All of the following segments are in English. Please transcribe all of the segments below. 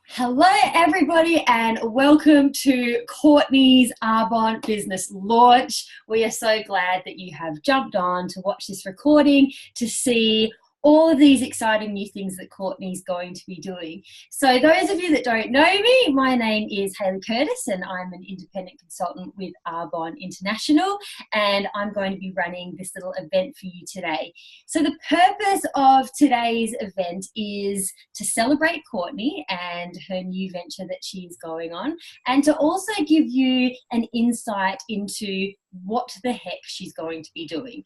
Hello, everybody, and welcome to Courtney's Arbonne business launch. We are so glad that you have jumped on to watch this recording to see all of these exciting new things that Courtney's going to be doing. So those of you that don't know me, my name is Hayley Curtis and I'm an independent consultant with Arbonne International, and I'm going to be running this little event for you today. So the purpose of today's event is to celebrate Courtney and her new venture that she's going on, and to also give you an insight into what the heck she's going to be doing.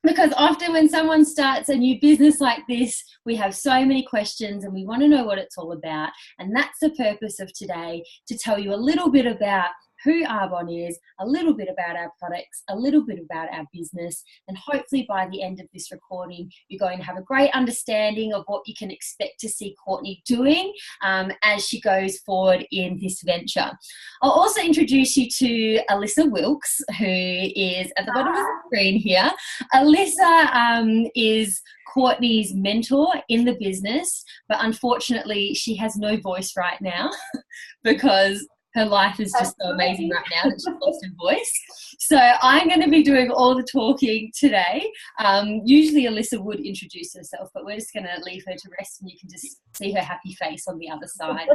Because often when someone starts a new business like this, we have so many questions and we want to know what it's all about. And that's the purpose of today, to tell you a little bit about who Arbonne is, a little bit about our products, a little bit about our business, and hopefully by the end of this recording, you're going to have a great understanding of what you can expect to see Courtney doing as she goes forward in this venture. I'll also introduce you to Alyssa Wilkes, who is at the bottom of the screen here. Alyssa is Courtney's mentor in the business, but unfortunately she has no voice right now because her life is just so amazing right now that she's lost her voice. So I'm going to be doing all the talking today. Usually Alyssa would introduce herself, but we're just going to leave her to rest and you can just see her happy face on the other side.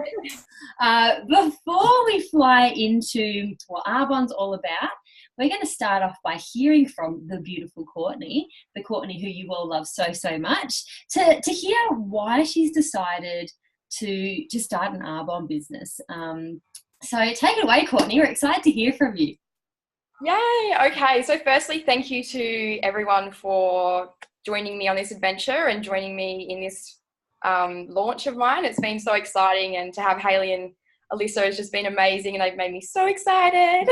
Before we fly into what Arbonne's all about, we're going to start off by hearing from the beautiful Courtney, the Courtney who you all love so, so much, to hear why she's decided to start an Arbonne business. So take it away, Courtney. We're excited to hear from you. Yay! Okay, so firstly, thank you to everyone for joining me on this adventure and joining me in this launch of mine. It's been so exciting, and to have Hayley and Alyssa has just been amazing, and they've made me so excited.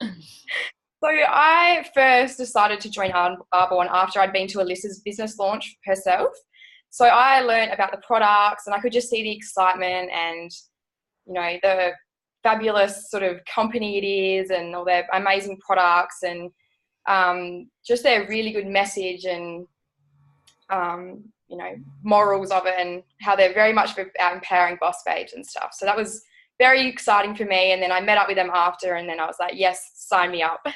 So I first decided to join Arbonne after I'd been to Alyssa's business launch herself. So I learned about the products, and I could just see the excitement and, you know, the fabulous sort of company it is and all their amazing products and just their really good message and, you know, morals of it and how they're very much about empowering boss babes and stuff. So that was very exciting for me. And then I met up with them after and then I was like, yes, sign me up.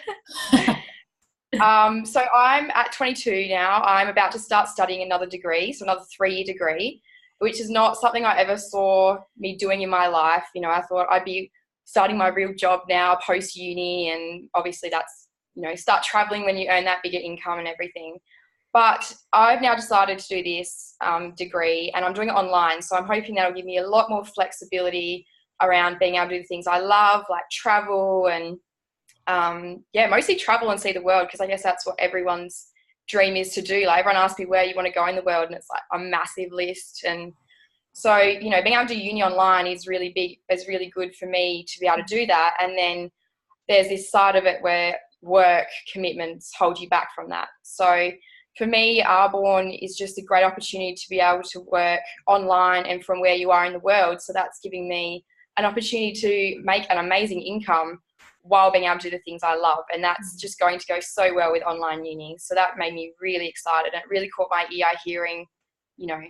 So I'm at 22 now. I'm about to start studying another degree, so another 3-year degree, which is not something I ever saw me doing in my life. You know, I thought I'd be starting my real job now post-uni, and obviously that's, you know, start traveling when you earn that bigger income and everything. But I've now decided to do this degree, and I'm doing it online, so I'm hoping that'll give me a lot more flexibility around being able to do the things I love, like travel and, mostly travel and see the world, because I guess that's what everyone's dream is to do. Like, everyone asks me where you want to go in the world, and it's like a massive list. And so, you know, being able to do uni online is really big, is really good for me to be able to do that. And then there's this side of it where work commitments hold you back from that. So for me, Arbonne is just a great opportunity to be able to work online and from where you are in the world. So that's giving me an opportunity to make an amazing income while being able to do the things I love. And that's just going to go so well with online uni. So that made me really excited. And it really caught my ear hearing, you know,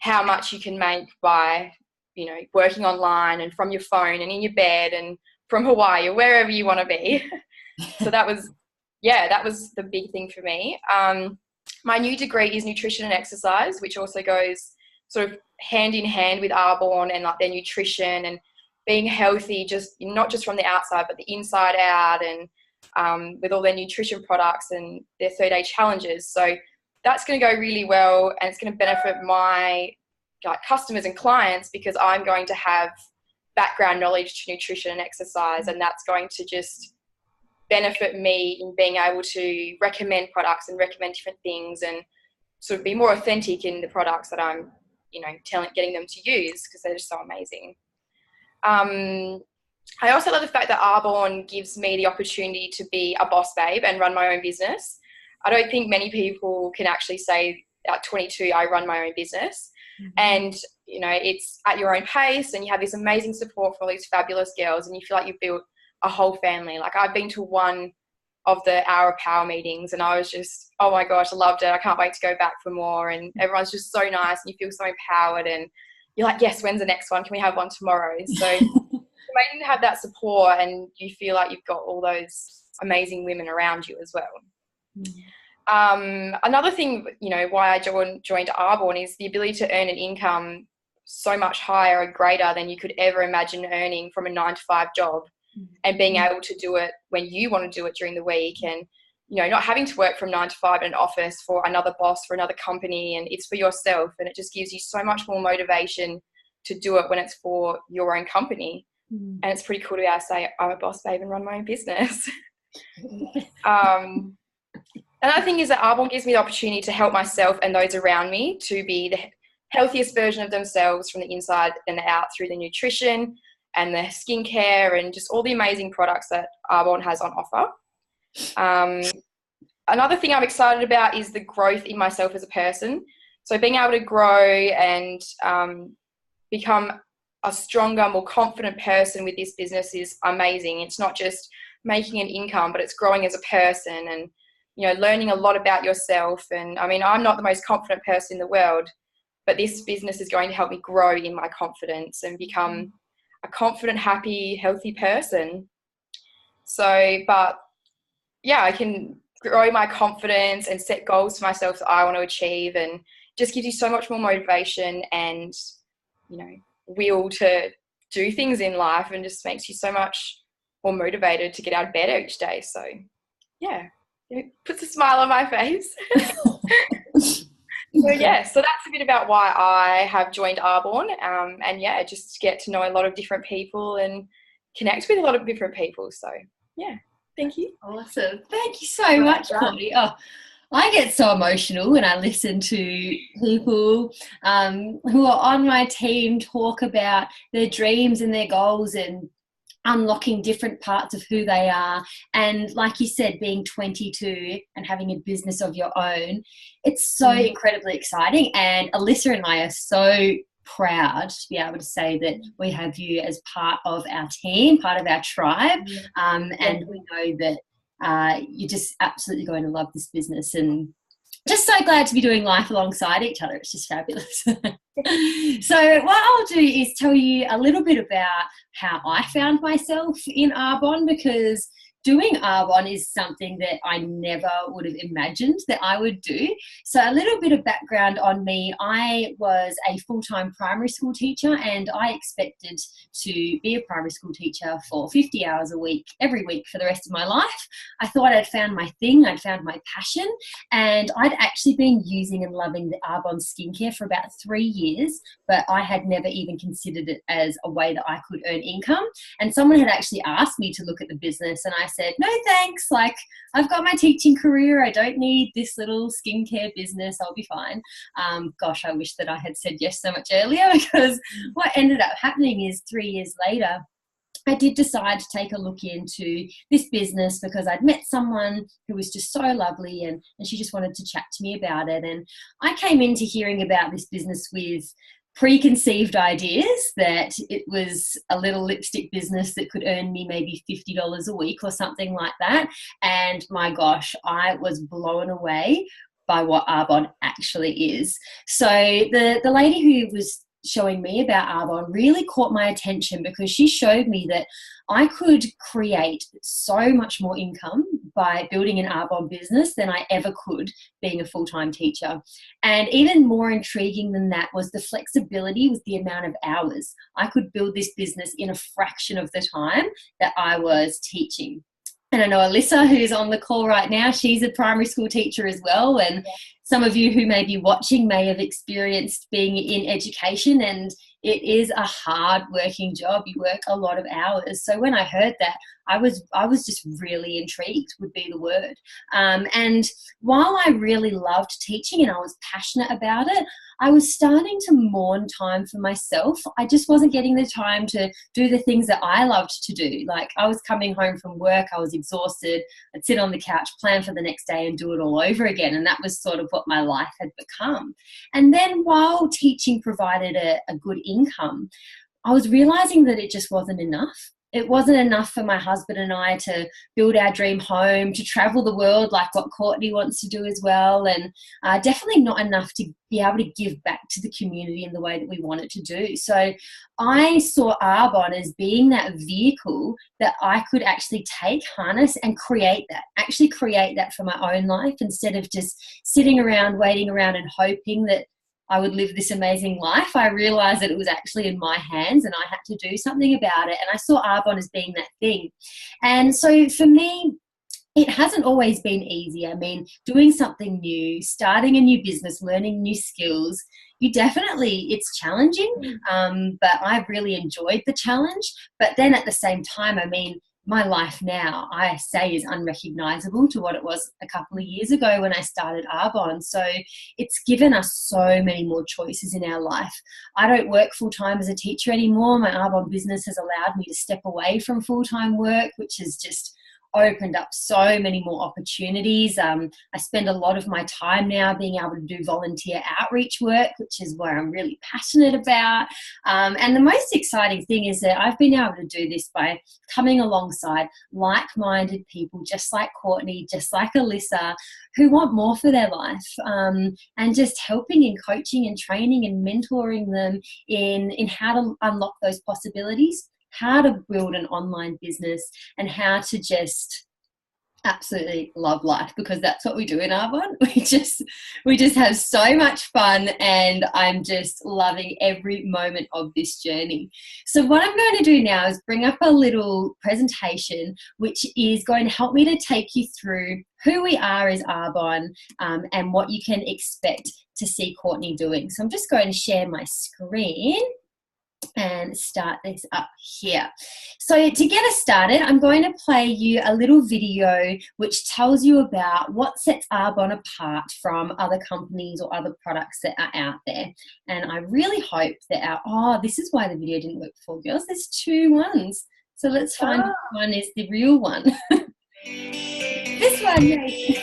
how much you can make by, you know, working online and from your phone and in your bed and from Hawaii or wherever you want to be. So that was the big thing for me. My new degree is nutrition and exercise, which also goes sort of hand in hand with Arbonne and like their nutrition and being healthy, just not just from the outside, but the inside out, and with all their nutrition products and their 30-day challenges. So that's going to go really well, and it's going to benefit my customers and clients because I'm going to have background knowledge to nutrition and exercise, and that's going to just benefit me in being able to recommend products and recommend different things and sort of be more authentic in the products that I'm, you know, getting them to use because they're just so amazing. I also love the fact that Arbonne gives me the opportunity to be a boss babe and run my own business. I don't think many people can actually say at 22, I run my own business. Mm-hmm. And, you know, it's at your own pace and you have this amazing support from all these fabulous girls and you feel like you've built a whole family. Like, I've been to one of the Hour of Power meetings and I was just, oh my gosh, I loved it. I can't wait to go back for more. And everyone's just so nice and you feel so empowered. And you're like, yes, when's the next one? Can we have one tomorrow? So it's amazing to have that support, and you feel like you've got all those amazing women around you as well. Another thing, why I joined Arbonne is the ability to earn an income so much higher and greater than you could ever imagine earning from a 9-to-5 job, and being able to do it when you want to do it during the week, and not having to work from 9 to 5 in an office for another boss, for another company, and it's for yourself, and it just gives you so much more motivation to do it when it's for your own company. And it's pretty cool to be able to say, I'm a boss babe and run my own business. Another thing is that Arbonne gives me the opportunity to help myself and those around me to be the healthiest version of themselves from the inside and out, through the nutrition and the skincare and just all the amazing products that Arbonne has on offer. Another thing I'm excited about is the growth in myself as a person. So being able to grow and become a stronger, more confident person with this business is amazing. It's not just making an income, but it's growing as a person and, learning a lot about yourself. And I mean, I'm not the most confident person in the world, but this business is going to help me grow in my confidence and become a confident, happy, healthy person. So, but yeah, I can grow my confidence and set goals for myself that I want to achieve, and just gives you so much more motivation and, will to do things in life, and just makes you so much more motivated to get out of bed each day. So yeah, it puts a smile on my face. So yeah, so that's a bit about why I have joined Arbonne, and yeah, just get to know a lot of different people and connect with a lot of different people. So yeah, thank you. Awesome. Thank you so much, Courtney. Oh, I get so emotional when I listen to people who are on my team talk about their dreams and their goals and unlocking different parts of who they are. And like you said, being 22 and having a business of your own, it's so incredibly exciting. And Alyssa and I are so proud to be able to say that we have you as part of our team, part of our tribe. And we know that you're just absolutely going to love this business, and just so glad to be doing life alongside each other. It's just fabulous. So what I'll do is tell you a little bit about how I found myself in Arbonne, because doing Arbonne is something that I never would have imagined that I would do. So a little bit of background on me. I was a full-time primary school teacher, and I expected to be a primary school teacher for 50 hours a week, every week for the rest of my life. I thought I'd found my thing, I'd found my passion, and I'd actually been using and loving the Arbonne skincare for about 3 years, but I had never even considered it as a way that I could earn income. And someone had actually asked me to look at the business, and I said, no thanks, like I've got my teaching career, I don't need this little skincare business, I'll be fine. Gosh, I wish that I had said yes so much earlier, because what ended up happening is 3 years later, I did decide to take a look into this business, because I'd met someone who was just so lovely, and she just wanted to chat to me about it. And I came into hearing about this business with preconceived ideas that it was a little lipstick business that could earn me maybe $50 a week or something like that. And my gosh, I was blown away by what Arbonne actually is. So the lady who was showing me about Arbonne really caught my attention, because she showed me that I could create so much more income by building an Arbonne business than I ever could being a full-time teacher. And even more intriguing than that was the flexibility with the amount of hours. I could build this business in a fraction of the time that I was teaching. And I know Alyssa, who's on the call right now, she's a primary school teacher as well. And some of you who may be watching may have experienced being in education, and it is a hard working job. You work a lot of hours. So when I heard that, I was just really intrigued, would be the word. And while I really loved teaching and I was passionate about it, I was starting to mourn time for myself. I just wasn't getting the time to do the things that I loved to do. Like, I was coming home from work, I was exhausted, I'd sit on the couch, plan for the next day and do it all over again. And that was sort of what my life had become. And then while teaching provided a good income, I was realizing that it just wasn't enough. it wasn't enough for my husband and I to build our dream home, to travel the world like what Courtney wants to do as well, and definitely not enough to be able to give back to the community in the way that we wanted to do. So I saw Arbonne as being that vehicle that I could actually take, harness, and create that for my own life, instead of just sitting around, waiting around and hoping that I would live this amazing life. I realized that it was actually in my hands and I had to do something about it. And I saw Arbonne as being that thing. And so for me, it hasn't always been easy. I mean, doing something new, starting a new business, learning new skills, it's challenging, but I've really enjoyed the challenge. But then at the same time, I mean, my life now, I say, is unrecognizable to what it was a couple of years ago when I started Arbonne. So it's given us so many more choices in our life. I don't work full-time as a teacher anymore. My Arbonne business has allowed me to step away from full-time work, which has just opened up so many more opportunities. I spend a lot of my time now being able to do volunteer outreach work, which is where I'm really passionate about. And the most exciting thing is that I've been able to do this by coming alongside like-minded people, just like Courtney, just like Alyssa, who want more for their life, and just helping and coaching and training and mentoring them in how to unlock those possibilities, how to build an online business, and how to just absolutely love life, because that's what we do in Arbonne. We just have so much fun, and I'm just loving every moment of this journey. So what I'm going to do now is bring up a little presentation which is going to help me to take you through who we are as Arbonne, and what you can expect to see Courtney doing. So I'm just going to share my screen and start this up here. So to get us started, I'm going to play you a little video which tells you about what sets Arbonne apart from other companies or other products that are out there. And I really hope that this is why the video didn't work before, girls. There's two ones. So let's find which one is the real one. This one, mate.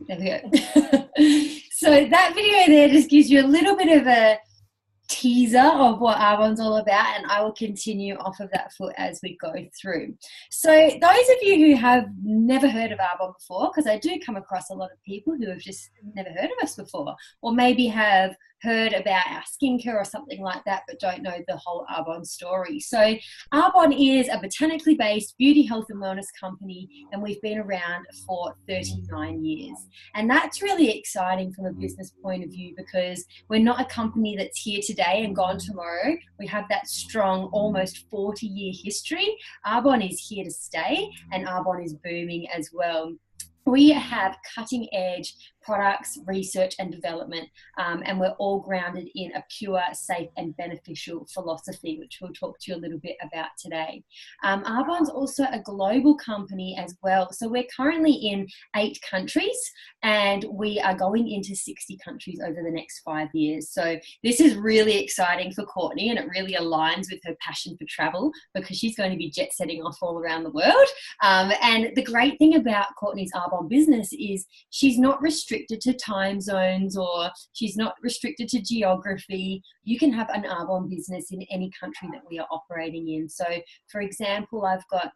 There we go. So that video there just gives you a little bit of a teaser of what Arbonne's all about, and I will continue off of that foot as we go through. So those of you who have never heard of Arbonne before, because I do come across a lot of people who have just never heard of us before, or maybe have heard about our skincare or something like that, but don't know the whole Arbonne story. So Arbonne is a botanically based beauty, health and wellness company, and we've been around for 39 years. And that's really exciting from a business point of view, because we're not a company that's here today and gone tomorrow. We have that strong, almost 40-year history. Arbonne is here to stay, and Arbonne is booming as well. We have cutting edge products, research and development, and we're all grounded in a pure, safe and beneficial philosophy, which we'll talk to you a little bit about today. Arbonne's also a global company as well. So we're currently in 8 countries, and we are going into 60 countries over the next 5 years. So this is really exciting for Courtney, and it really aligns with her passion for travel, because she's going to be jet setting off all around the world. And the great thing about Courtney's Arbonne business is she's not restricted to time zones, or she's not restricted to geography. You can have an Arbonne business in any country that we are operating in. So for example, I've got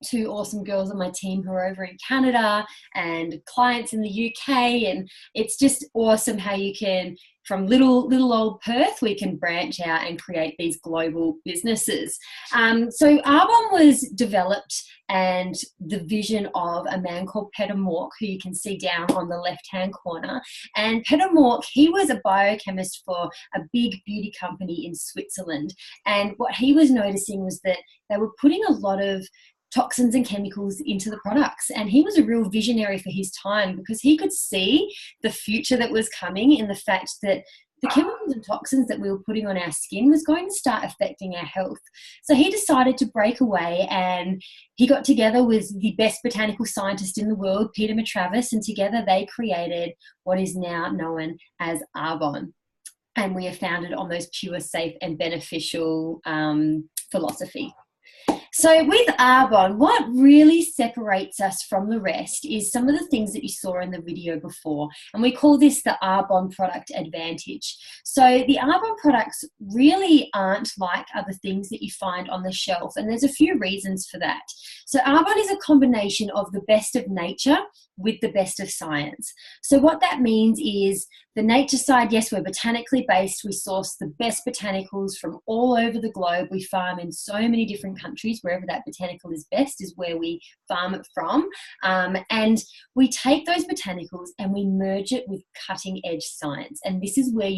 2 awesome girls on my team who are over in Canada, and clients in the UK, and it's just awesome how you can, from little old Perth, we can branch out and create these global businesses. So Arbonne was developed, and the vision of a man called Peter Mork, who you can see down on the left-hand corner. And Peter Mork, he was a biochemist for a big beauty company in Switzerland. And what he was noticing was that they were putting a lot of toxins and chemicals into the products. And he was a real visionary for his time, because he could see the future that was coming in the fact that the chemicals and toxins that we were putting on our skin was going to start affecting our health. So he decided to break away, and he got together with the best botanical scientist in the world, Peter Matravers, and together they created what is now known as Arbonne. And we are founded on those pure, safe and beneficial philosophy. So with Arbonne, what really separates us from the rest is some of the things that you saw in the video before. And we call this the Arbonne product advantage. So the Arbonne products really aren't like other things that you find on the shelf. And there's a few reasons for that. So Arbonne is a combination of the best of nature with the best of science. So what that means is the nature side, yes, we're botanically based. We source the best botanicals from all over the globe. We farm in so many different countries. Wherever that botanical is best is where we farm it from. And we take those botanicals and we merge it with cutting edge science. And this is where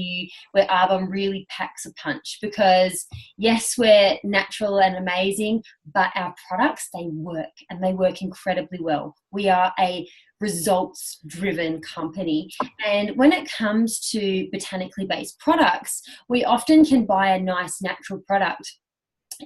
Arbonne really packs a punch, because yes, we're natural and amazing, but our products, they work, and they work incredibly well. We are a results-driven company. And when it comes to botanically based products, we often can buy a nice natural product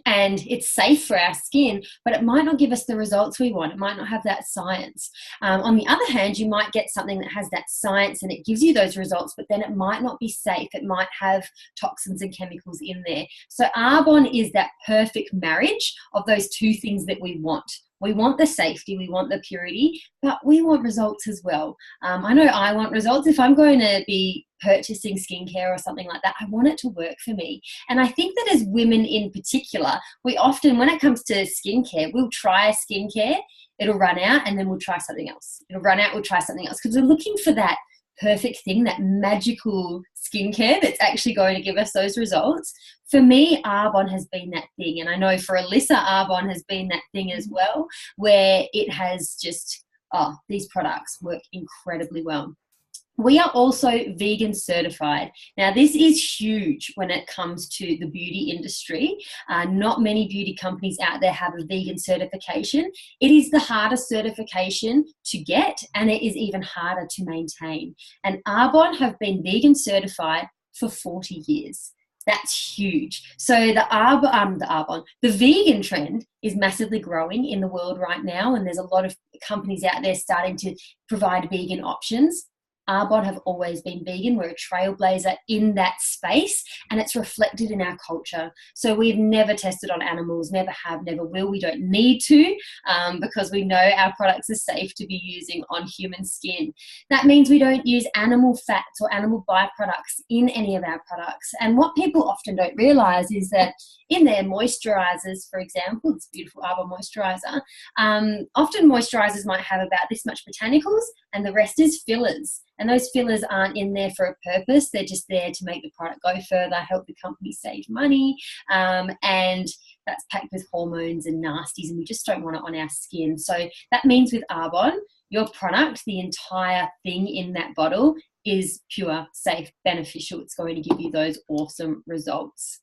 and it's safe for our skin, but it might not give us the results we want. It might not have that science. On the other hand, you might get something that has that science and it gives you those results, but then it might not be safe. It might have toxins and chemicals in there. So Arbonne is that perfect marriage of those two things that we want. We want the safety, we want the purity, but we want results as well. I know I want results. If I'm going to be purchasing skincare or something like that, I want it to work for me. And I think that as women in particular, we often, when it comes to skincare, we'll try a skincare, it'll run out, and then we'll try something else. It'll run out, we'll try something else, because we're looking for that perfect thing, that magical skincare that's actually going to give us those results. For me, Arbonne has been that thing. And I know for Alyssa, Arbonne has been that thing as well, where it has just, these products work incredibly well. We are also vegan certified. Now, this is huge when it comes to the beauty industry. Not many beauty companies out there have a vegan certification. It is the hardest certification to get, and it is even harder to maintain. And Arbonne have been vegan certified for 40 years. That's huge. So the vegan trend is massively growing in the world right now, and there's a lot of companies out there starting to provide vegan options. Arbonne have always been vegan. We're a trailblazer in that space, and it's reflected in our culture. So we've never tested on animals, never have, never will. We don't need to, because we know our products are safe to be using on human skin. That means we don't use animal fats or animal byproducts in any of our products. And what people often don't realize is that in their moisturizers, for example, this beautiful Arbonne moisturizer, often moisturizers might have about this much botanicals and the rest is fillers. And those fillers aren't in there for a purpose. They're just there to make the product go further, help the company save money, and that's packed with hormones and nasties, and we just don't want it on our skin. So that means with Arbonne, your product, the entire thing in that bottle, is pure, safe, beneficial. It's going to give you those awesome results.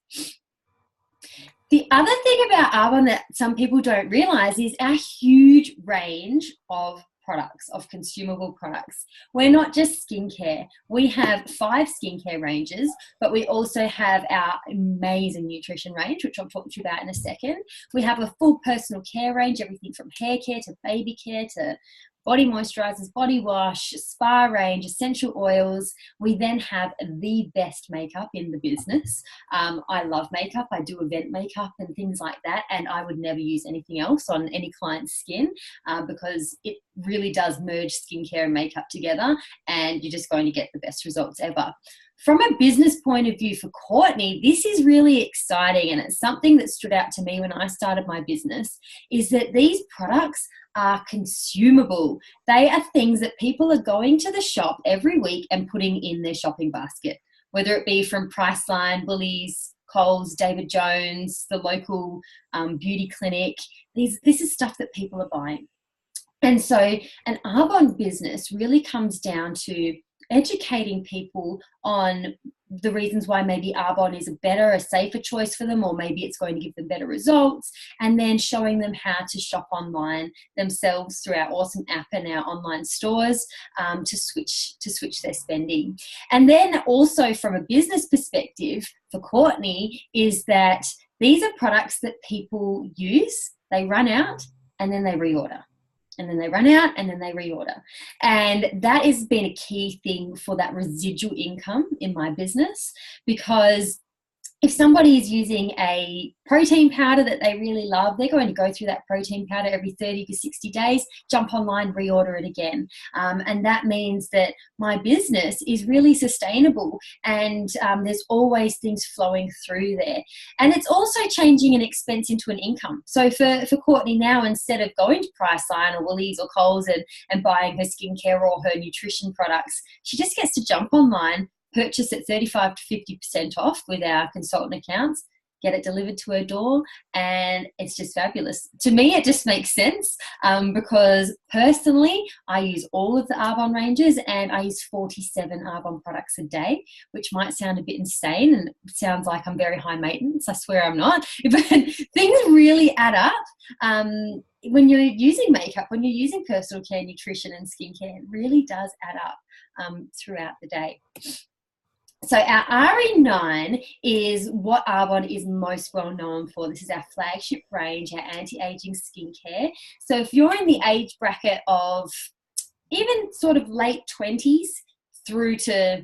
The other thing about Arbonne that some people don't realize is our huge range of products, of consumable products. We're not just skincare. We have 5 skincare ranges, but we also have our amazing nutrition range, which I'll talk to you about in a second. We have a full personal care range, everything from hair care to baby care to body moisturizers, body wash, spa range, essential oils. We then have the best makeup in the business. I love makeup. I do event makeup and things like that, and I would never use anything else on any client's skin because it really does merge skincare and makeup together, and you're just going to get the best results ever. From a business point of view for Courtney, this is really exciting, and it's something that stood out to me when I started my business, is that these products are consumable. They are things that people are going to the shop every week and putting in their shopping basket, whether it be from Priceline, Woolies, Coles, David Jones, the local beauty clinic. This is stuff that people are buying. And so an Arbonne business really comes down to educating people on the reasons why maybe Arbonne is a better, a safer choice for them, or maybe it's going to give them better results, and then showing them how to shop online themselves through our awesome app and our online stores to switch their spending. And then also from a business perspective for Courtney is that these are products that people use, they run out, and then they reorder. And then they run out and then they reorder. And that has been a key thing for that residual income in my business, because if somebody is using a protein powder that they really love, they're going to go through that protein powder every 30 to 60 days, jump online, reorder it again. And that means that my business is really sustainable, and there's always things flowing through there. And it's also changing an expense into an income. So for Courtney now, instead of going to Priceline or Woolies or Coles and buying her skincare or her nutrition products, she just gets to jump online, purchase at 35 to 50% off with our consultant accounts, get it delivered to her door, and it's just fabulous. To me, it just makes sense because personally, I use all of the Arbonne ranges, and I use 47 Arbonne products a day, which might sound a bit insane and sounds like I'm very high maintenance. I swear I'm not, but things really add up. When you're using makeup, when you're using personal care, nutrition and skincare, it really does add up throughout the day. So our RE9 is what Arbonne is most well known for. This is our flagship range, our anti-aging skincare. So if you're in the age bracket of even sort of late 20s through to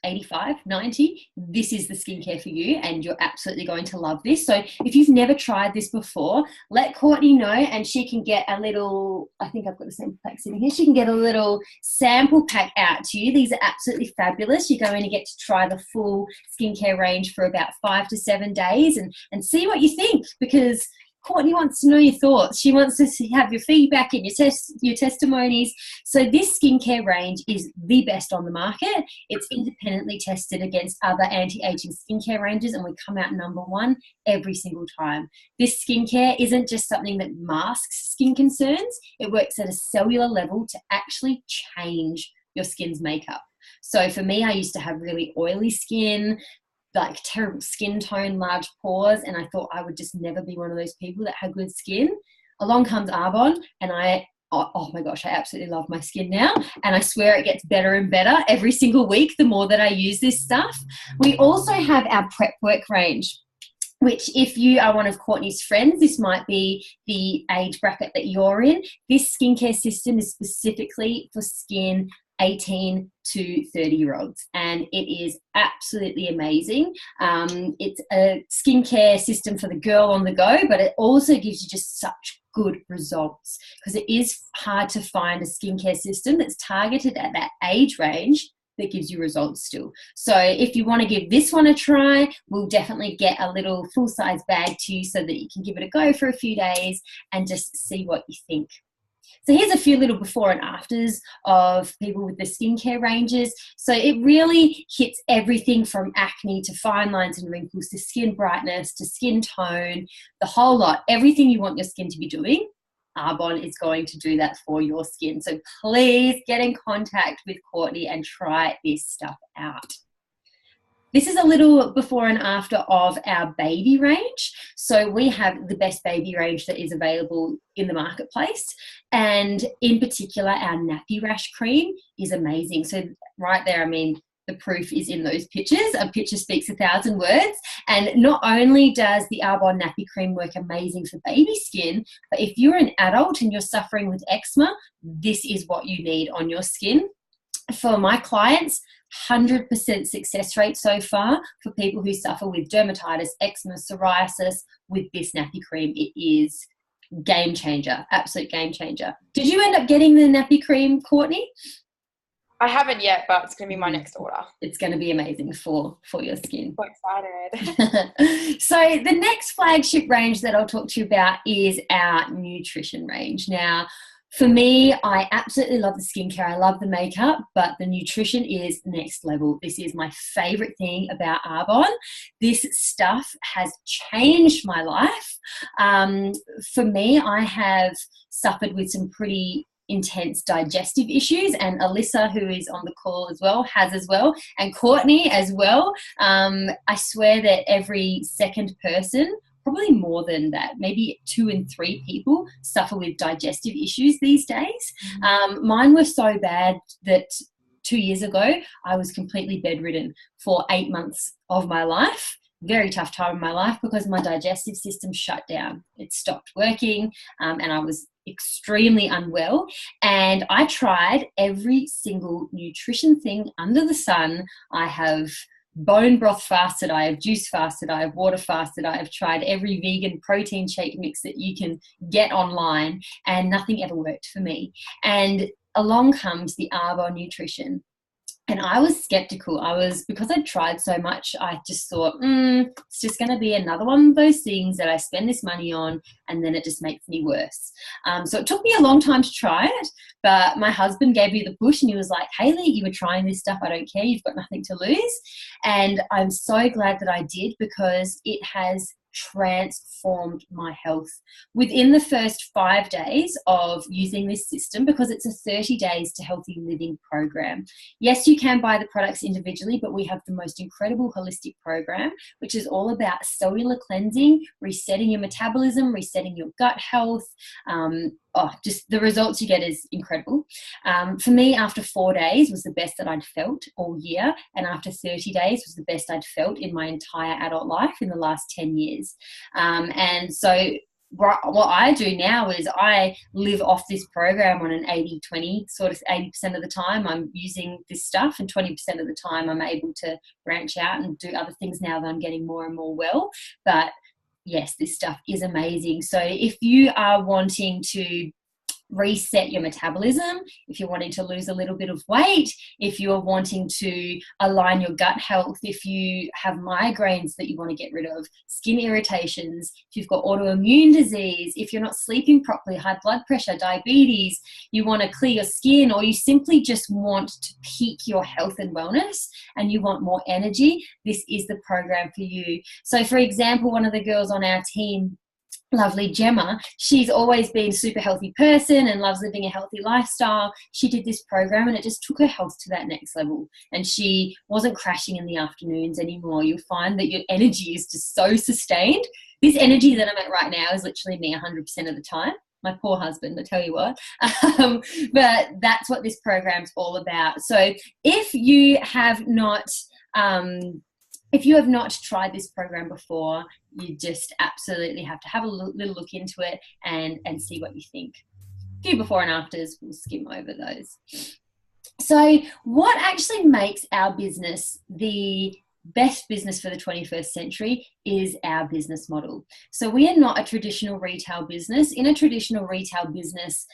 85, 90, this is the skincare for you, and you're absolutely going to love this. So if you've never tried this before, let Courtney know, and she can get a little, I think I've got the sample pack sitting here, she can get a little sample pack out to you. These are absolutely fabulous. You're going to get to try the full skincare range for about 5 to 7 days and see what you think, because Courtney wants to know your thoughts. She wants to have your feedback and your testimonies. So this skincare range is the best on the market. It's independently tested against other anti-aging skincare ranges, and we come out number 1 every single time. This skincare isn't just something that masks skin concerns. It works at a cellular level to actually change your skin's makeup. So for me, I used to have really oily skin, like terrible skin tone, large pores, and I thought I would just never be one of those people that had good skin. Along comes Arbonne, and oh my gosh, I absolutely love my skin now, and I swear it gets better and better every single week the more that I use this stuff. We also have our prep work range, which if you are one of Courtney's friends, this might be the age bracket that you're in. This skincare system is specifically for skin 18 to 30-year-olds, and it is absolutely amazing. It's a skincare system for the girl on the go, but it also gives you just such good results, because it is hard to find a skincare system that's targeted at that age range that gives you results still. So if you want to give this one a try, we'll definitely get a little full-size bag to you so that you can give it a go for a few days and just see what you think. So here's a few little before and afters of people with the skincare ranges. So it really hits everything from acne to fine lines and wrinkles to skin brightness to skin tone, the whole lot. Everything you want your skin to be doing, Arbonne is going to do that for your skin. So please get in contact with Courtney and try this stuff out. This is a little before and after of our baby range. So we have the best baby range that is available in the marketplace. And in particular, our nappy rash cream is amazing. So right there, I mean, the proof is in those pictures. A picture speaks 1,000 words. And not only does the Arbonne nappy cream work amazing for baby skin, but if you're an adult and you're suffering with eczema, this is what you need on your skin. For my clients, 100% success rate so far for people who suffer with dermatitis, eczema, psoriasis with this nappy cream. It is game changer, absolute game changer. Did you end up getting the nappy cream, Courtney? I haven't yet, but it's going to be my next order. It's going to be amazing for your skin. So excited. So the next flagship range that I'll talk to you about is our nutrition range. Now, for me, I absolutely love the skincare. I love the makeup, but the nutrition is next level. This is my favorite thing about Arbonne. This stuff has changed my life. For me, I have suffered with some pretty intense digestive issues, and Alyssa, who is on the call as well, has as well, and Courtney as well. I swear that every second person, probably more than that, maybe 2 in 3 people suffer with digestive issues these days. Mine were so bad that 2 years ago, I was completely bedridden for 8 months of my life. Very tough time in my life because my digestive system shut down. It stopped working, and I was extremely unwell. And I tried every single nutrition thing under the sun. I have bone broth fasted, I have juice fasted, I have water fasted, I have tried every vegan protein shake mix that you can get online, and nothing ever worked for me. And along comes the Arbonne nutrition. And I was skeptical. Because I'd tried so much, I just thought, it's just going to be another one of those things that I spend this money on and then it just makes me worse. So it took me a long time to try it, but my husband gave me the push and he was like, Hayley, you were trying this stuff. I don't care. You've got nothing to lose. And I'm so glad that I did, because it has transformed my health within the first 5 days of using this system, because it's a 30 days to healthy living program. Yes, you can buy the products individually, but we have the most incredible holistic program, which is all about cellular cleansing, resetting your metabolism, resetting your gut health. Just the results you get is incredible. For me, after 4 days was the best that I'd felt all year, and after 30 days was the best I'd felt in my entire adult life in the last 10 years. And so what I do now is I live off this program on an 80-20, sort of 80% of the time I'm using this stuff, and 20% of the time I'm able to branch out and do other things now that I'm getting more and more well. But yes, this stuff is amazing. So if you are wanting to reset your metabolism, if you're wanting to lose a little bit of weight, if you're wanting to align your gut health, if you have migraines that you want to get rid of, skin irritations, if you've got autoimmune disease, if you're not sleeping properly, high blood pressure, diabetes, you want to clear your skin, or you simply just want to peak your health and wellness and you want more energy, this is the program for you. So for example, one of the girls on our team, lovely Gemma, she's always been a super healthy person and loves living a healthy lifestyle. She did this program and it just took her health to that next level, and she wasn't crashing in the afternoons anymore. You'll find that your energy is just so sustained. This energy that I'm at right now is literally me 100% of the time. My poor husband, I tell you what. But that's what this program's all about. So if you have not tried this program before, you just absolutely have to have a little look into it and see what you think. A few before and afters, we'll skim over those. So what actually makes our business the best business for the 21st century is our business model. So we are not a traditional retail business. In a traditional retail business,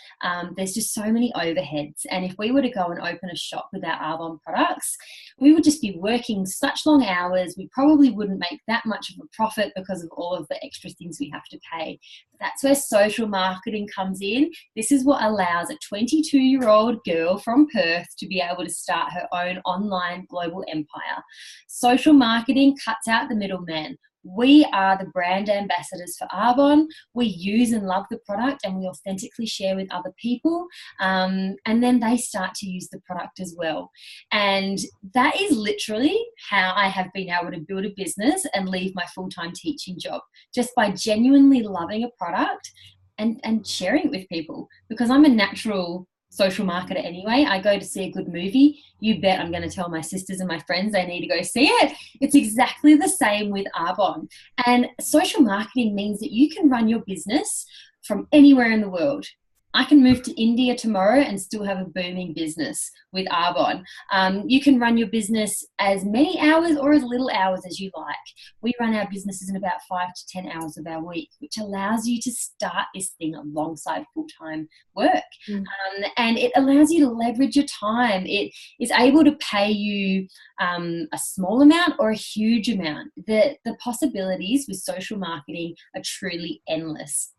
there's just so many overheads. And if we were to go and open a shop with our Arbonne products, we would just be working such long hours. We probably wouldn't make that much of a profit because of all of the extra things we have to pay. That's where social marketing comes in. This is what allows a 22-year-old girl from Perth to be able to start her own online global empire. Social marketing cuts out the middleman. We are the brand ambassadors for Arbonne. We use and love the product and we authentically share with other people. And then they start to use the product as well. And that is literally how I have been able to build a business and leave my full-time teaching job, just by genuinely loving a product and sharing it with people, because I'm a natural social marketer anyway. I go to see a good movie, you bet I'm going to tell my sisters and my friends they need to go see it. It's exactly the same with Arbonne. And social marketing means that you can run your business from anywhere in the world. I can move to India tomorrow and still have a booming business with Arbonne. You can run your business as many hours or as little hours as you like. We run our businesses in about 5 to 10 hours of our week, which allows you to start this thing alongside full-time work. And it allows you to leverage your time. It is able to pay you a small amount or a huge amount. The possibilities with social marketing are truly endless.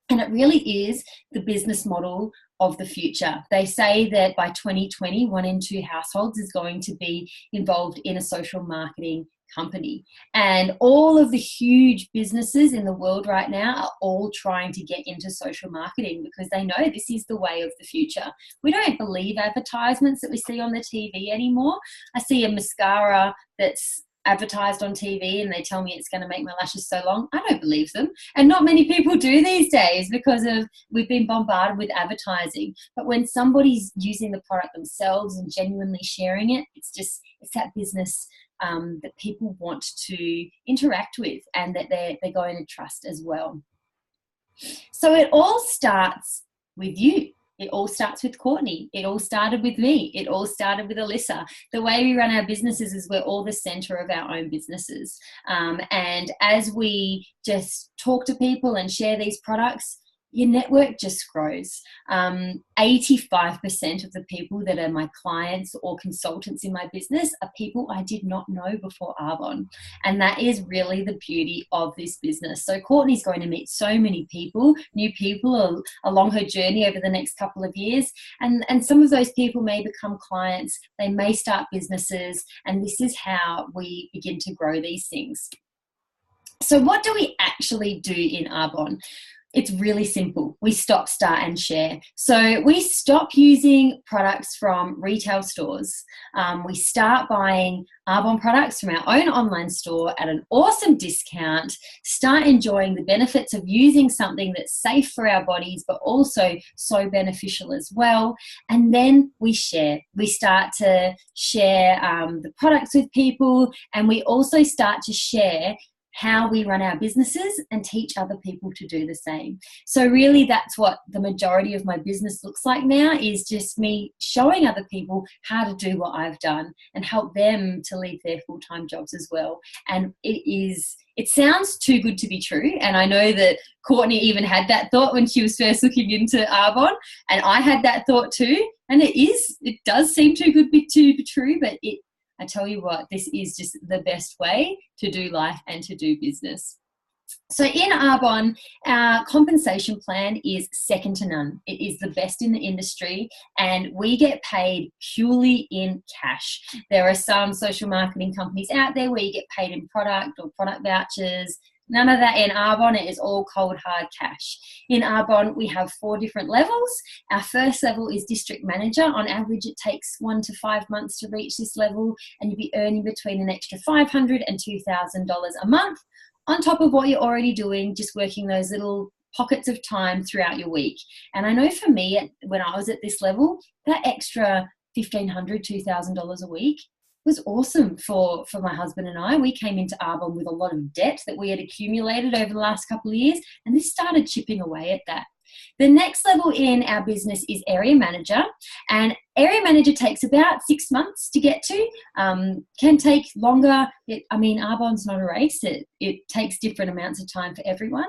And it really is the business model of the future. They say that by 2020, 1 in 2 households is going to be involved in a social marketing company. And all of the huge businesses in the world right now are all trying to get into social marketing because they know this is the way of the future. We don't believe advertisements that we see on the TV anymore. I see a mascara that's advertised on TV and they tell me it's going to make my lashes so long. I don't believe them. And not many people do these days because we've been bombarded with advertising. But when somebody's using the product themselves and genuinely sharing it, it's that business that people want to interact with and that they're going to trust as well. So it all starts with you. It all starts with Courtney. It all started with me. It all started with Alyssa. The way we run our businesses is we're all the center of our own businesses. And as we just talk to people and share these products, your network just grows. 85% of the people that are my clients or consultants in my business are people I did not know before Arbonne. And that is really the beauty of this business. So Courtney's going to meet so many people, new people along her journey over the next couple of years. And some of those people may become clients. They may start businesses. And this is how we begin to grow these things. So what do we actually do in Arbonne? It's really simple. We stop, start and share. So we stop using products from retail stores. We start buying Arbonne products from our own online store at an awesome discount, start enjoying the benefits of using something that's safe for our bodies, but also so beneficial as well. And then we share. We start to share the products with people, and we also start to share how we run our businesses and teach other people to do the same. So really that's what the majority of my business looks like now, is just me showing other people how to do what I've done and help them to leave their full-time jobs as well. And it sounds too good to be true. And I know that Courtney even had that thought when she was first looking into Arbonne, and I had that thought too. And it does seem too good to be true, but I tell you what, this is just the best way to do life and to do business. So in Arbonne, our compensation plan is second to none. It is the best in the industry, and we get paid purely in cash. There are some social marketing companies out there where you get paid in product or product vouchers. None of that in Arbonne. It is all cold, hard cash. In Arbonne, we have 4 different levels. Our first level is district manager. On average, it takes 1 to 5 months to reach this level, and you'll be earning between an extra $500 and $2,000 a month on top of what you're already doing, just working those little pockets of time throughout your week. And I know for me, when I was at this level, that extra $1,500, $2,000 a week was awesome for my husband and I. We came into Arbonne with a lot of debt that we had accumulated over the last couple of years, and this started chipping away at that. The next level in our business is area manager, and Area manager takes about 6 months to get to, can take longer. Arbonne's not a race. It takes different amounts of time for everyone.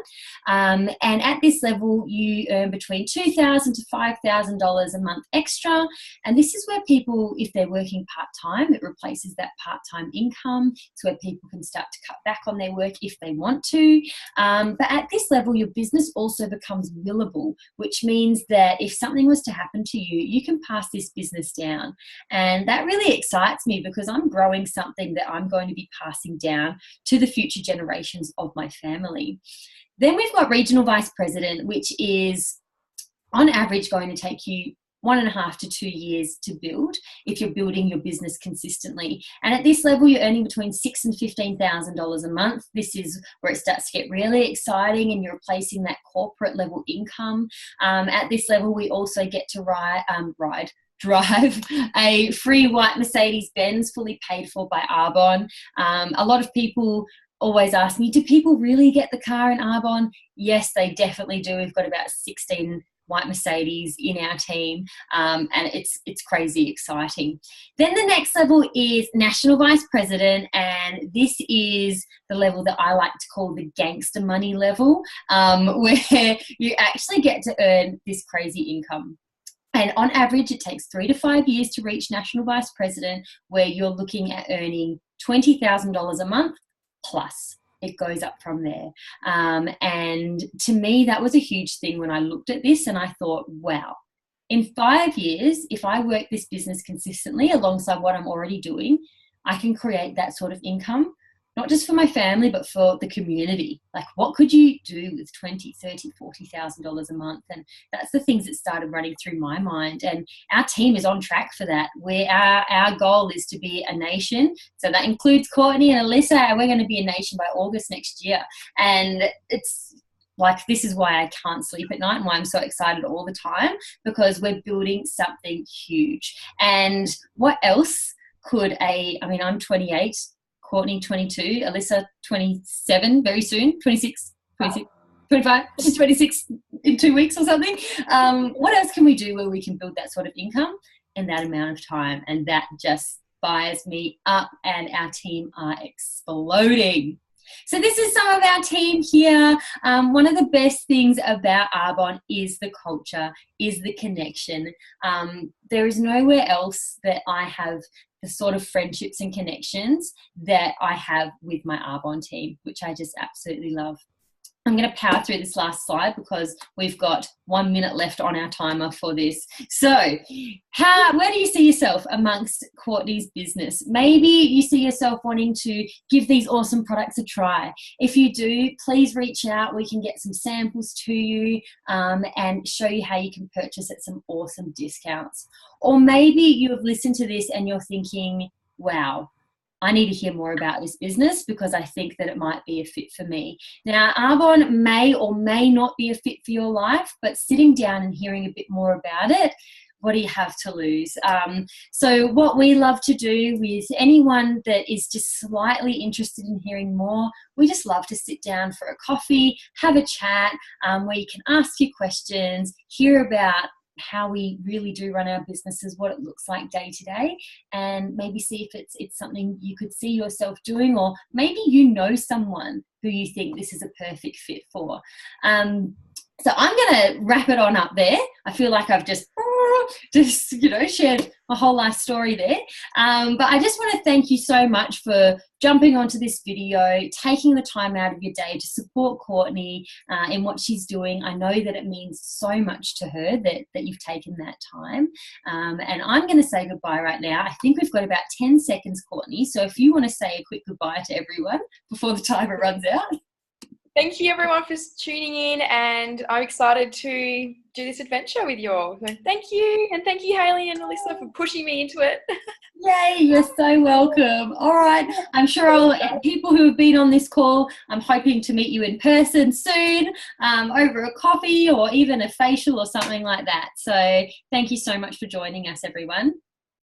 And at this level, you earn between $2,000 to $5,000 a month extra. And this is where people, if they're working part-time, it replaces that part-time income. It's where people can start to cut back on their work if they want to. But at this level, your business also becomes willable, which means that if something was to happen to you, you can pass this business down. And that really excites me because I'm growing something that I'm going to be passing down to the future generations of my family. Then we've got regional vice president, which is on average going to take you 1.5 to 2 years to build if you're building your business consistently. And at this level, you're earning between $6,000 and $15,000 a month. This is where it starts to get really exciting and you're replacing that corporate level income. At this level, we also get to drive a free white Mercedes-Benz fully paid for by Arbonne. A lot of people always ask me, do people really get the car in Arbonne? Yes, they definitely do. We've got about 16 white Mercedes in our team, and it's crazy exciting. Then the next level is national vice president, and this is the level that I like to call the gangster money level, where you actually get to earn this crazy income. And on average, it takes 3 to 5 years to reach national vice president, where you're looking at earning $20,000 a month plus. It goes up from there. And to me, that was a huge thing when I looked at this and I thought, wow, in 5 years, if I work this business consistently alongside what I'm already doing, I can create that sort of income, not just for my family, but for the community. Like, what could you do with $20,000, $30,000, $40,000 a month? And that's the things that started running through my mind. And our team is on track for that. Our goal is to be a nation. So that includes Courtney and Alyssa, and we're going to be a nation by August next year. And it's like, this is why I can't sleep at night and why I'm so excited all the time, because we're building something huge. And what else could I'm 28, Courtney 22, Alyssa 27 very soon, 26, 25, she's 26 in 2 weeks or something. What else can we do where we can build that sort of income in that amount of time? And that just fires me up, and our team are exploding. So this is some of our team here. One of the best things about Arbonne is the culture, is the connection. There is nowhere else that I have the sort of friendships and connections that I have with my Arbonne team, which I just absolutely love. I'm going to power through this last slide because we've got 1 minute left on our timer for this. So where do you see yourself amongst Courtney's business? Maybe you see yourself wanting to give these awesome products a try. If you do, please reach out. We can get some samples to you and show you how you can purchase at some awesome discounts. Or maybe you have listened to this and you're thinking, wow, I need to hear more about this business because I think that it might be a fit for me. Now, Arbonne may or may not be a fit for your life, but sitting down and hearing a bit more about it, what do you have to lose? So what we love to do with anyone that is just slightly interested in hearing more, we just love to sit down for a coffee, have a chat where you can ask your questions, hear about how we really do run our businesses, what it looks like day to day, and maybe see if it's something you could see yourself doing, or maybe you know someone who you think this is a perfect fit for. So I'm going to wrap it on up there. I feel like I've just shared my whole life story there. But I just want to thank you so much for jumping onto this video, taking the time out of your day to support Courtney in what she's doing. I know that it means so much to her that you've taken that time. And I'm going to say goodbye right now. I think we've got about 10 seconds, Courtney. So if you want to say a quick goodbye to everyone before the timer runs out. Thank you everyone for tuning in, and I'm excited to do this adventure with you all. So thank you, and thank you Hayley and Alyssa for pushing me into it. Yay, you're so welcome. All right, I'm sure people who have been on this call, I'm hoping to meet you in person soon, over a coffee or even a facial or something like that. So thank you so much for joining us, everyone.